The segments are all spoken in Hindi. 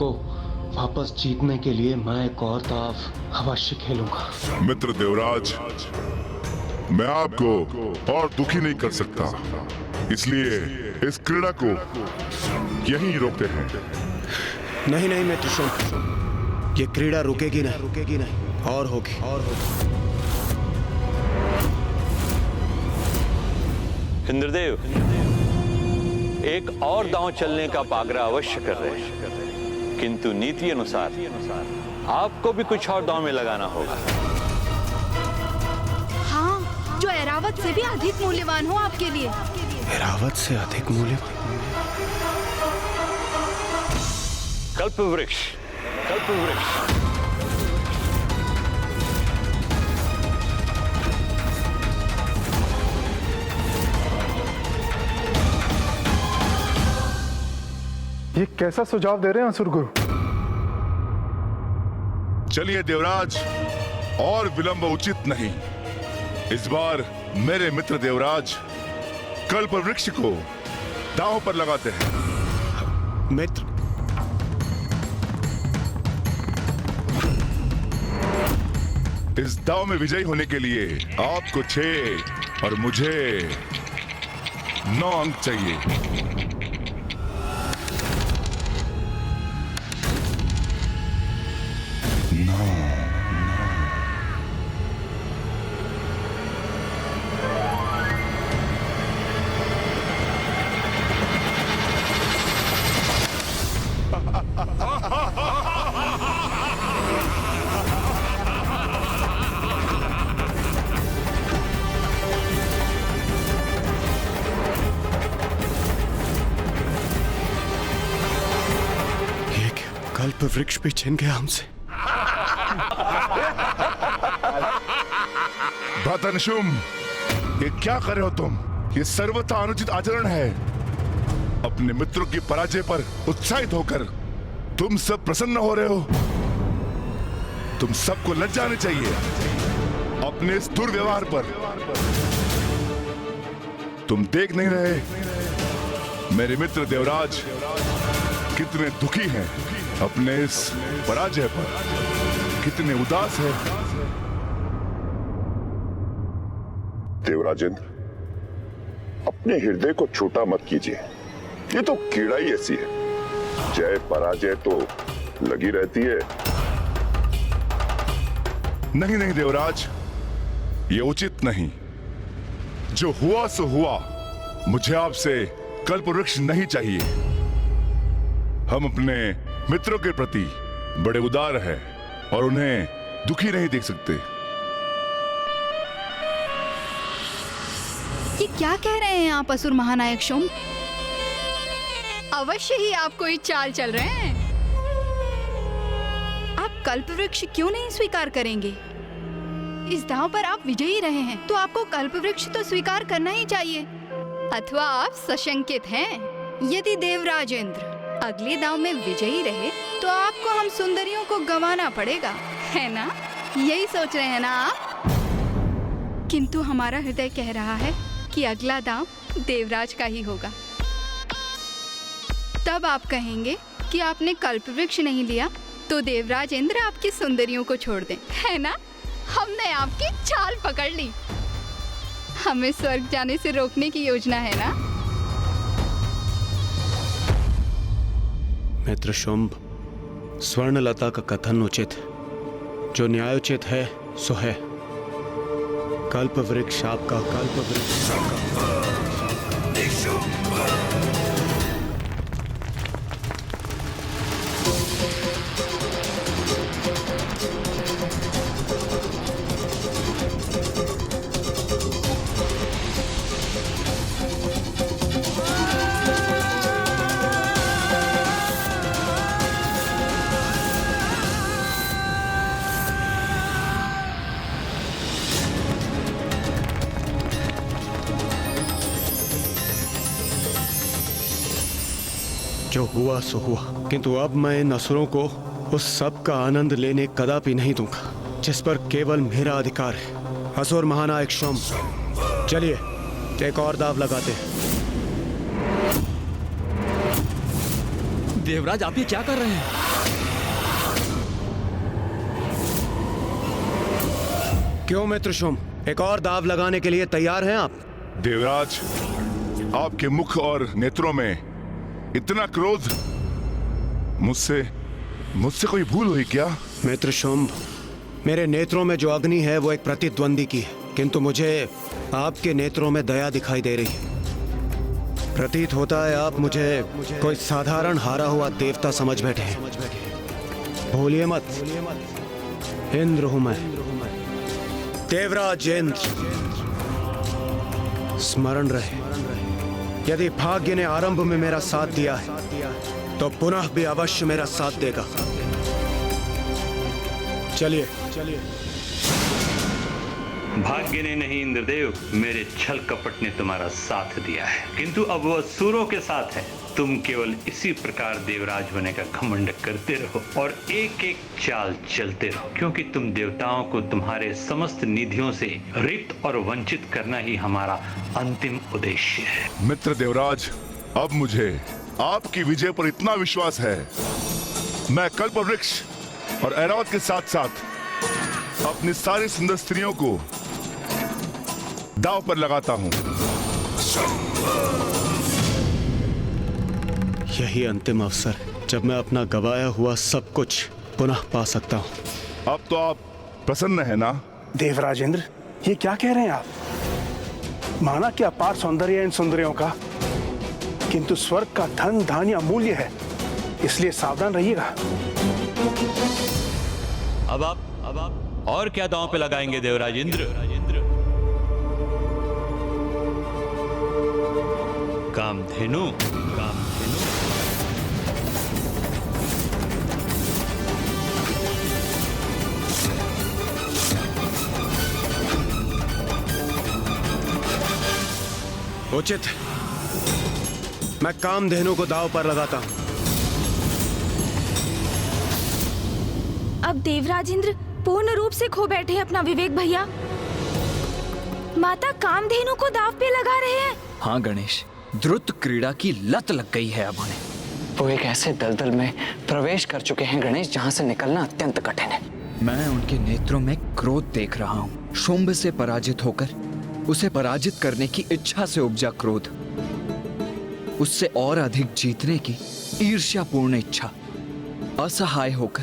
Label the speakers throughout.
Speaker 1: को वापस जीतने के लिए मैं एक और दाव अवश्य खेलूंगा।
Speaker 2: मित्र देवराज, मैं आपको और दुखी नहीं कर सकता, इसलिए इस क्रीड़ा को यहीं रोकते हैं।
Speaker 3: नहीं नहीं मित्र शुंभ, ये क्रीड़ा रुकेगी नहीं और होगी।
Speaker 4: इंद्रदेव एक और दांव चलने का आग्रह अवश्य कर रहे हैं, किंतु नीति अनुसार आपको भी कुछ और दांव में लगाना होगा।
Speaker 5: हाँ, जो ऐरावत से भी अधिक मूल्यवान हो आपके लिए।
Speaker 3: ऐरावत से अधिक मूल्यवान?
Speaker 4: कल्पवृक्ष।
Speaker 6: ये कैसा सुझाव दे रहे हैं असुर गुरु?
Speaker 2: चलिए देवराज, और विलंब उचित नहीं। इस बार मेरे मित्र देवराज कल्प वृक्ष को दांव पर लगाते हैं।
Speaker 3: मित्र,
Speaker 2: इस दांव में विजयी होने के लिए आपको 6 और मुझे 9 अंक चाहिए।
Speaker 3: कल्प वृक्ष भी छिन गया हमसे।
Speaker 2: भ्रातनशुम, ये क्या कर रहे हो तुम? ये सर्वथा अनुचित आचरण है। अपने मित्रों की पराजय पर उत्साहित होकर तुम सब प्रसन्न हो रहे हो। तुम सबको लज्जा आनी चाहिए अपने इस दुर्व्यवहार पर। तुम देख नहीं रहे मेरे मित्र देवराज कितने दुखी हैं अपने इस पराजय पर, कितने उदास है।
Speaker 7: देवराजेंद्र, अपने हृदय को छोटा मत कीजिए। ये तो कीड़ा ही ऐसी है, जय पराजय तो लगी रहती है।
Speaker 2: नहीं नहीं देवराज, ये उचित नहीं। जो हुआ सो हुआ। मुझे आपसे कल्प वृक्ष नहीं चाहिए। हम अपने मित्रों के प्रति बड़े उदार हैं और उन्हें दुखी नहीं देख सकते।
Speaker 5: ये क्या कह रहे हैं आप असुर महानायक शुंभ? अवश्य ही आप कोई चाल चल रहे हैं। आप कल्पवृक्ष क्यों नहीं स्वीकार करेंगे? इस दांव पर आप विजयी रहे हैं, तो आपको कल्पवृक्ष तो स्वीकार करना ही चाहिए। अथवा आप सशंकित हैं? यदि देवराजेंद्र अगले दांव में विजयी रहे तो आपको हम सुंदरियों को गंवाना पड़ेगा, है ना? यही सोच रहे हैं ना आप? किंतु हमारा हृदय कह रहा है कि अगला दांव देवराज का ही होगा। तब आप कहेंगे कि आपने कल्पवृक्ष नहीं लिया तो देवराज इंद्र आपकी सुंदरियों को छोड़ दें, है ना? हमने आपकी चाल पकड़ ली। हमें स्वर्ग जाने से रोकने की योजना है ना?
Speaker 3: मित्र शुंभ, स्वर्णलता का कथन उचित है। जो न्यायोचित है सो है। कल्प वृक्ष आपका, कल्प वृक्ष आपका। जो हुआ सो हुआ, किंतु अब मैं इन असुरों को उस सब का आनंद लेने कदापि नहीं दूंगा जिस पर केवल मेरा अधिकार है। असुर महानायक शुंभ, चलिए एक और दाव लगाते हैं।
Speaker 8: देवराज, आप ये क्या कर रहे हैं?
Speaker 3: क्यों मित्र शुम, एक और दाव लगाने के लिए तैयार हैं आप?
Speaker 2: देवराज, आपके मुख और नेत्रों में इतना क्रोध, मुझसे कोई भूल हुई क्या?
Speaker 3: मित्र शुंभ, मेरे नेत्रों में जो अग्नि है वो एक प्रतिद्वंदी की है, किंतु मुझे आपके नेत्रों में दया दिखाई दे रही है। प्रतीत होता है आप मुझे कोई साधारण हारा हुआ देवता समझ बैठे हैं। भूलिए मत, इंद्र हूं मैं, देवराज इंद्र। स्मरण रहे, यदि भाग्य ने आरंभ में मेरा साथ दिया है तो पुनः भी अवश्य मेरा साथ देगा। चलिए।
Speaker 4: भाग्य ने नहीं इंद्रदेव, मेरे छल कपट ने तुम्हारा साथ दिया है, किंतु अब वह असुरों के साथ है। तुम केवल इसी प्रकार देवराज होने का घमंड करते रहो और एक एक चाल चलते रहो, क्योंकि तुम देवताओं को तुम्हारे समस्त निधियों से रिक्त और वंचित करना ही हमारा अंतिम उद्देश्य है।
Speaker 2: मित्र देवराज, अब मुझे आपकी विजय पर इतना विश्वास है, मैं कल्प वृक्ष और ऐरावत के साथ साथ अपनी सारी सुंदर स्त्रियों को दांव पर लगाता हूं।
Speaker 3: यही अंतिम अवसर जब मैं अपना गवाया हुआ सब कुछ पुनः पा सकता हूं।
Speaker 2: अब तो आप प्रसन्न है ना?
Speaker 6: देवराजेंद्र, ये क्या कह रहे हैं आप? माना कि अपार सौंदर्य है इन सुंदरियों का, किंतु स्वर्ग का धन धान्य अमूल्य है, इसलिए सावधान रहिएगा।
Speaker 4: अब आप और क्या दांव पे लगाएंगे देवराज इंद्र? कामधेनु।
Speaker 3: उचित, मैं कामधेनु को दांव पर लगाता हूं।
Speaker 8: अब देवराज इंद्र पूर्ण रूप से खो बैठे अपना विवेक भैया। माता कामधेनु को दांव पे लगा रहे हैं।
Speaker 9: हाँ गणेश, द्रुत क्रीड़ा की लत लग गई है अब उन्हें।
Speaker 10: वो एक ऐसे दलदल में प्रवेश कर चुके हैं गणेश, जहां से निकलना अत्यंत कठिन है।
Speaker 9: मैं उनके नेत्रों में क्रोध देख रहा हूँ। शुंभ से पराजित होकर उसे पराजित करने की इच्छा से उपजा क्रोध, उससे और अधिक जीतने की ईर्ष्यापूर्ण इच्छा, असहाय होकर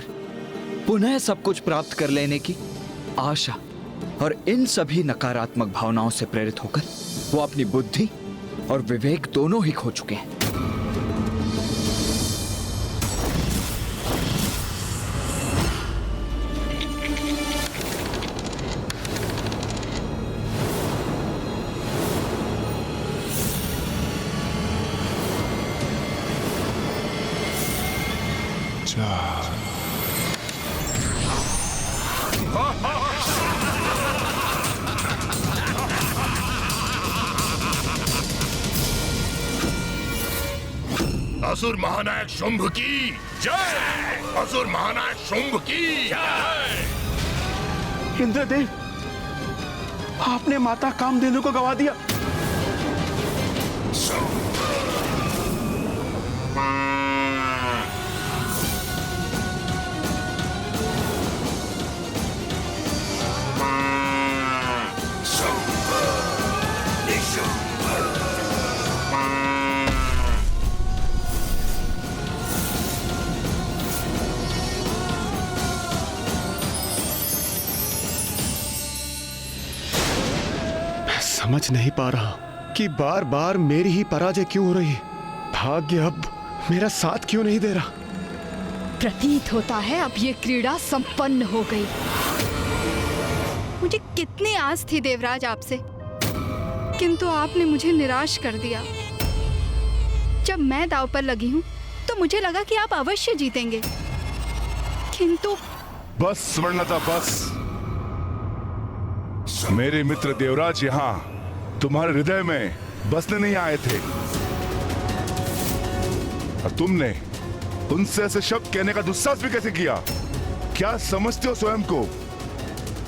Speaker 9: पुनः सब कुछ प्राप्त कर लेने की आशा, और इन सभी नकारात्मक भावनाओं से प्रेरित होकर वो अपनी बुद्धि और विवेक दोनों ही खो चुके हैं।
Speaker 2: असुर महानायक शुंभ की जय! असुर महानायक शुंभ की जय!
Speaker 6: इंद्रदेव, आपने माता कामधेनु को गवा दिया।
Speaker 3: समझ नहीं पा रहा कि बार बार मेरी ही पराजय क्यों हो रही है। भाग्य अब मेरा साथ क्यों नहीं दे रहा।
Speaker 5: प्रतीत होता है अब ये क्रीड़ा संपन्न हो गई। मुझे कितनी आस थी देवराज आपसे, किंतु आपने मुझे निराश कर दिया। जब मैं दांव पर लगी हूं तो मुझे लगा कि आप अवश्य जीतेंगे, किंतु
Speaker 2: बस स्वर्णलता, बस। मेरे मित्र देवराज यहाँ तुम्हारे हृदय में बसने नहीं आए थे, और तुमने उनसे ऐसे शब्द कहने का दुस्साहस भी कैसे किया? क्या समझते हो स्वयं को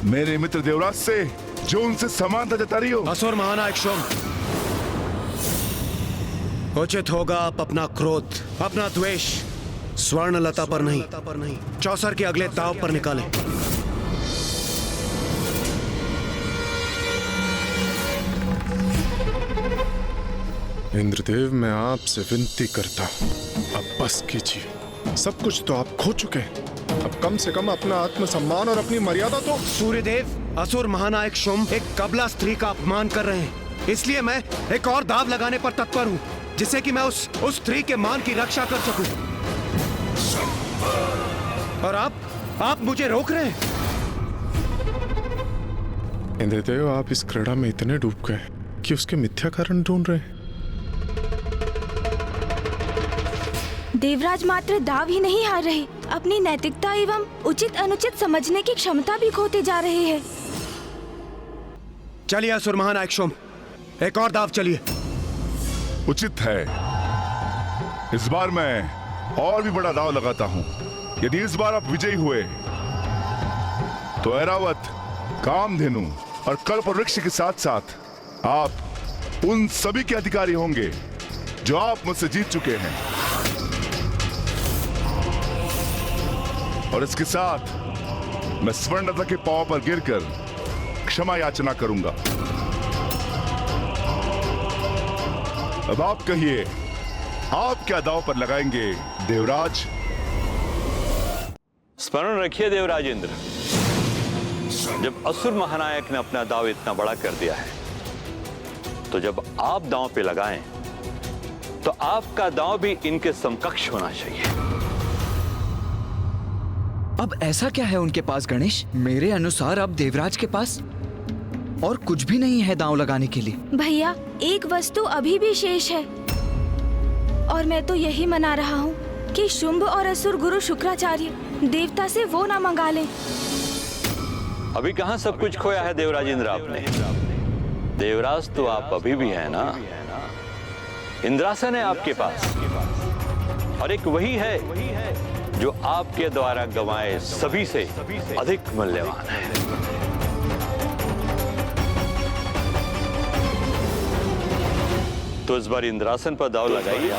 Speaker 2: मेरे मित्र देवराज से, जो उनसे समानता जता रही हो?
Speaker 3: असुर महानायक शुंभ, उचित होगा आप अपना क्रोध, अपना द्वेष स्वर्णलता पर नहीं, चौसर के अगले दांव पर निकालें।
Speaker 11: इंद्रदेव, मैं आपसे विनती करता हूँ, अब बस कीजिए। सब कुछ तो आप खो चुके हैं, अब कम से कम अपना आत्मसम्मान और अपनी मर्यादा तो।
Speaker 3: सूर्यदेव, असुर महानायक शुंभ एक कबला स्त्री का अपमान कर रहे हैं, इसलिए मैं एक और दाव लगाने पर तत्पर हूँ, जिससे कि मैं उस स्त्री के मान की रक्षा कर सकूं। और आप मुझे रोक रहे हैं।
Speaker 11: इंद्रदेव, आप इस क्रीड़ा में इतने डूब गए कि उसके मिथ्या कारण ढूंढ रहे हैं।
Speaker 8: देवराज मात्र दाव ही नहीं हार रहे, अपनी नैतिकता एवं उचित अनुचित समझने की क्षमता भी खोते जा रहे हैं।
Speaker 3: चलिए असुर महानायक शुंभ, एक और दाव चलिए।
Speaker 2: उचित है। इस बार मैं और भी बड़ा दाव लगाता हूं। यदि इस बार आप विजयी हुए तो ऐरावत, कामधेनु और कल्पवृक्ष के साथ साथ आप उन सभी के अधिकारी होंगे जो आप मुझसे जीत चुके हैं। और इसके साथ मैं स्वर्णलता के पांव पर गिरकर क्षमा याचना करूंगा। अब आप कहिए, आप क्या दांव पर लगाएंगे देवराज?
Speaker 4: स्मरण रखिए देवराज इंद्र, जब असुर महानायक ने अपना दांव इतना बड़ा कर दिया है, तो जब आप दांव पे लगाएं तो आपका दांव भी इनके समकक्ष होना चाहिए।
Speaker 9: अब ऐसा क्या है उनके पास गणेश? मेरे अनुसार अब देवराज के पास और कुछ भी नहीं है दांव लगाने के लिए।
Speaker 8: भैया, एक वस्तु अभी भी शेष है, और मैं तो यही मना रहा हूँ कि शुंभ और असुर गुरु शुक्राचार्य देवता से वो ना मंगा लें।
Speaker 4: अभी कहां सब कुछ खोया है देवराज इंद्र आपने? देवराज तो आप अभी भी हैं ना। इंद्रासन है आपके पास, और एक वही है जो आपके द्वारा गंवाए सभी से अधिक मूल्यवान है। तो इस बार इंद्रासन पर दांव लगाइए।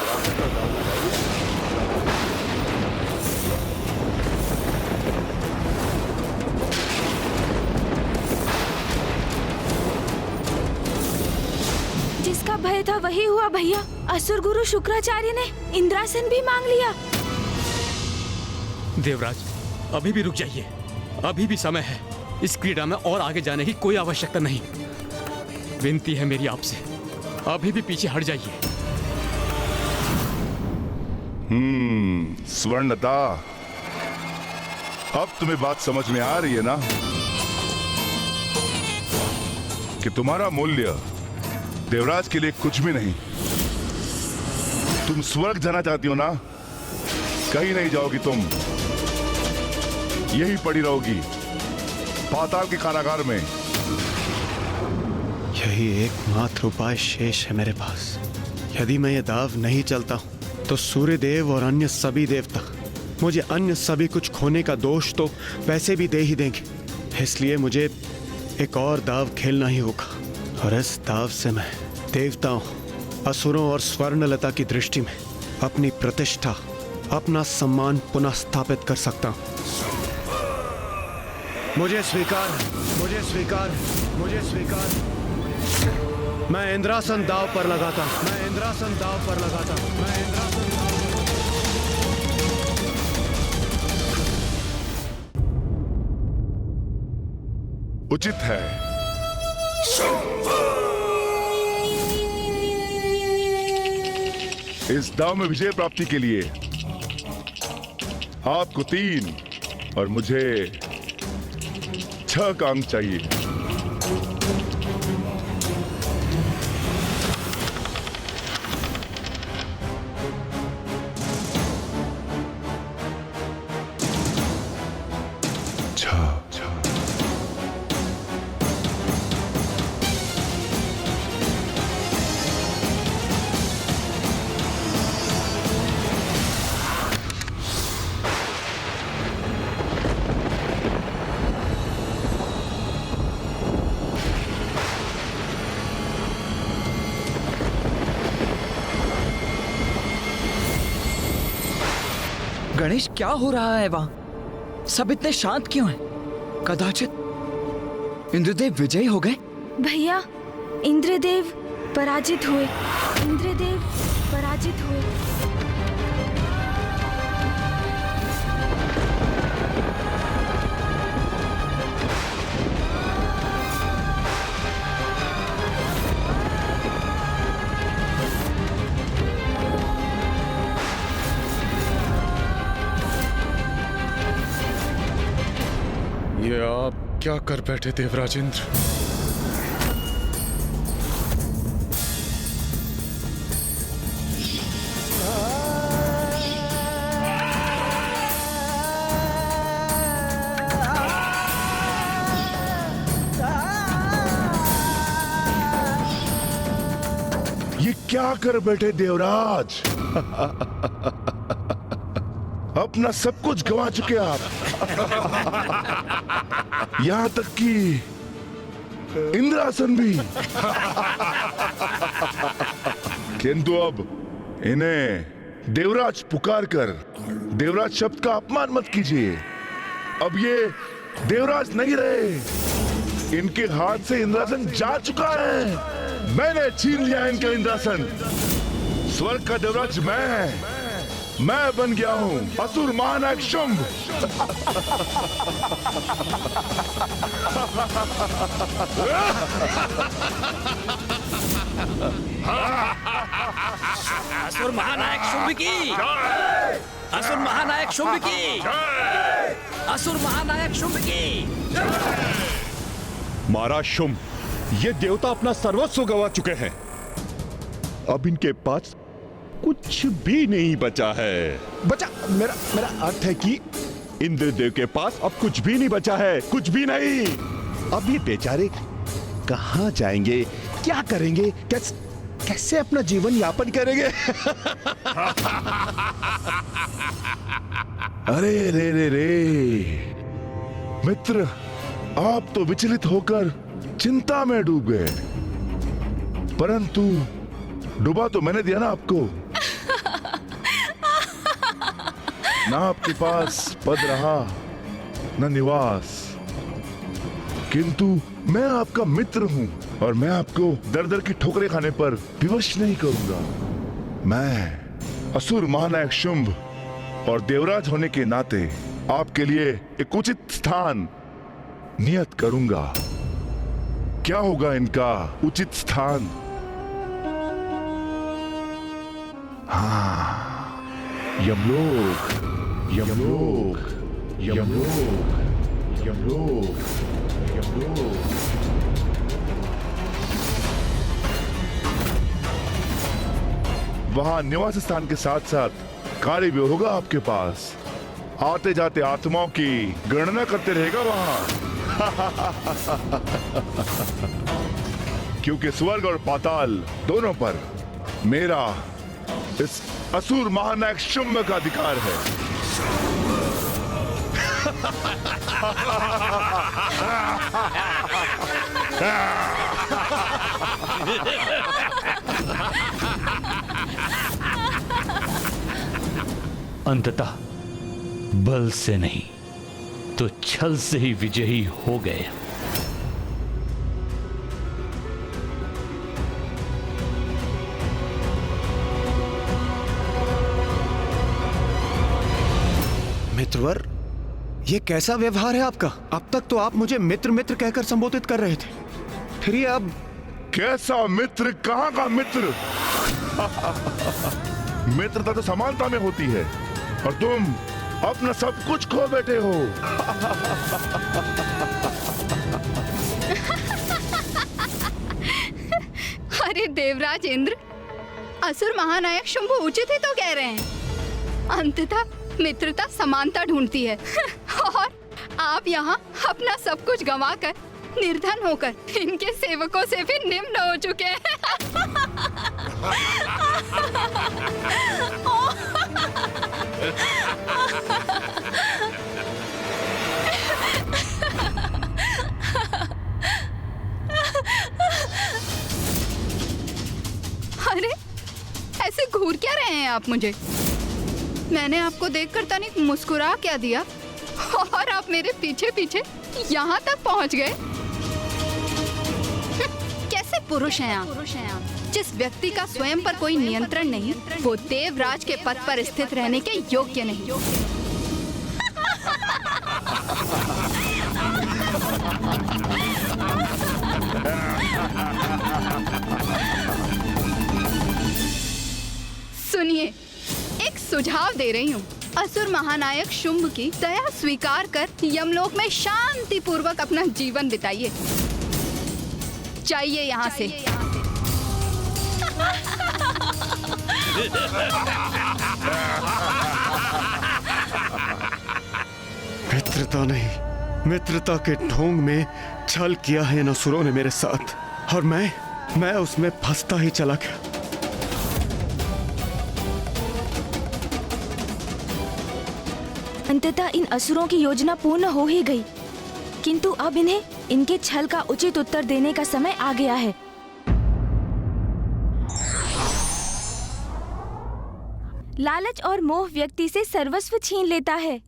Speaker 8: जिसका भय था वही हुआ भैया। असुर गुरु शुक्राचार्य ने इंद्रासन भी मांग लिया।
Speaker 12: देवराज, अभी भी रुक जाइए, अभी भी समय है। इस क्रीड़ा में और आगे जाने की कोई आवश्यकता नहीं। विनती है मेरी आपसे, अभी भी पीछे हट जाइए।
Speaker 2: स्वर्णलता, अब तुम्हें बात समझ में आ रही है ना कि तुम्हारा मूल्य देवराज के लिए कुछ भी नहीं। तुम स्वर्ग जाना चाहती हो ना? कहीं नहीं जाओगी तुम, यही पड़ी रहोगी पाताल के कारागार में।
Speaker 3: यही एकमात्र उपाय शेष है मेरे पास। यदि मैं ये दाव नहीं चलता हूं तो सूर्यदेव और अन्य सभी देवता मुझे अन्य सभी कुछ खोने का दोष तो वैसे भी दे ही देंगे। इसलिए मुझे एक और दाव खेलना ही होगा, और इस दाव से मैं देवताओं, असुरों और स्वर्णलता की दृष्टि में अपनी प्रतिष्ठा, अपना सम्मान पुनः स्थापित कर सकता हूं। मुझे स्वीकार, मुझे स्वीकार, मुझे स्वीकार। मैं इंद्रासन दाव पर लगाता हूं, मैं इंद्रासन दाव पर लगाता हूं, मैं इंद्रासन दाव।
Speaker 2: उचित है। इस दाव में विजय प्राप्ति के लिए आपको 3 और मुझे 6 का अंक चाहिए।
Speaker 9: गणेश, क्या हो रहा है वहां? सब इतने शांत क्यों हैं? कदाचित इंद्रदेव विजयी हो गए।
Speaker 8: भैया, इंद्रदेव पराजित हुए। इंद्रदेव पराजित हुए।
Speaker 11: ये आप क्या कर बैठे देवराजेंद्र?
Speaker 2: ये क्या कर बैठे देवराज? अपना सब कुछ गंवा चुके आप। यहां तक कि इंद्रासन भी। किंतु अब इन्हें देवराज पुकार कर देवराज शब्द का अपमान मत कीजिए। अब ये देवराज नहीं रहे। इनके हाथ से इंद्रासन जा चुका है। मैंने छीन लिया इनका इंद्रासन। स्वर्ग का देवराज मैं बन गया हूं, असुर महानायक शुंभ।
Speaker 13: असुर महानायक शुंभ की, असुर महानायक शुंभ की, असुर महानायक शुंभ की।
Speaker 14: महाराज शुंभ, ये देवता अपना सर्वस्व गंवा चुके हैं। अब इनके पास कुछ भी नहीं बचा है। बचा मेरा अर्थ है कि इंद्रदेव के पास अब कुछ भी नहीं बचा है, कुछ भी नहीं। अब ये बेचारे कहां जाएंगे, क्या करेंगे, कैसे अपना जीवन यापन करेंगे?
Speaker 2: अरे रे मित्र, आप तो विचलित होकर चिंता में डूब गए, परंतु डूबा तो मैंने दिया ना आपको। ना आपके पास पद रहा न निवास, किंतु मैं आपका मित्र हूं और मैं आपको दर दर की ठोकरें खाने पर विवश नहीं करूंगा। मैं असुर महानायक शुंभ और देवराज होने के नाते आपके लिए एक उचित स्थान नियत करूंगा। क्या होगा इनका उचित स्थान? हाँ, यमलोक, यमलोक, यमलोक, यमलोक, यमलोक। वहां निवास स्थान के साथ साथ कार्य भी होगा आपके पास। आते जाते आत्माओं की गणना करते रहेगा वहां। क्योंकि स्वर्ग और पाताल दोनों पर मेरा इस असुर महानायक शुंभ का अधिकार है।
Speaker 4: अंततः बल से नहीं तो छल से ही विजयी हो गए।
Speaker 3: मित्रवर, ये कैसा व्यवहार है आपका? अब तक तो आप मुझे मित्र मित्र कहकर संबोधित कर रहे थे, फिर ये अब
Speaker 2: कैसा मित्र? कहां का मित्र? मित्रता तो समानता में होती है और तुम अपना सब कुछ खो बैठे हो।
Speaker 5: अरे देवराज इंद्र, असुर महानायक शुंभ उचित ही तो कह रहे हैं। अंततः मित्रता समानता ढूंढती है और आप यहाँ अपना सब कुछ गंवाकर निर्धन होकर इनके सेवकों से भी निम्न हो चुके हैं। अरे ऐसे घूर क्या रहे हैं आप मुझे? मैंने आपको देखकर तनिक मुस्कुरा क्या दिया और आप मेरे पीछे पीछे यहाँ तक पहुँच गए। कैसे पुरुष हैं आप। जिस व्यक्ति का स्वयं पर कोई नियंत्रण नहीं, वो देवराज के पद पर स्थित रहने के योग्य नहीं। सुनिए, एक सुझाव दे रही हूँ। असुर महानायक शुंभ की दया स्वीकार कर यमलोक में शांति पूर्वक अपना जीवन बिताइए। जाइए यहाँ से।
Speaker 3: मित्रता नहीं, मित्रता के ढोंग में छल किया है इन असुरों ने मेरे साथ, और मैं उसमें फंसता ही चला गया।
Speaker 8: अंततः इन असुरों की योजना पूर्ण हो ही गई, किंतु अब इन्हें इनके छल का उचित उत्तर देने का समय आ गया है। लालच और मोह व्यक्ति से सर्वस्व छीन लेता है।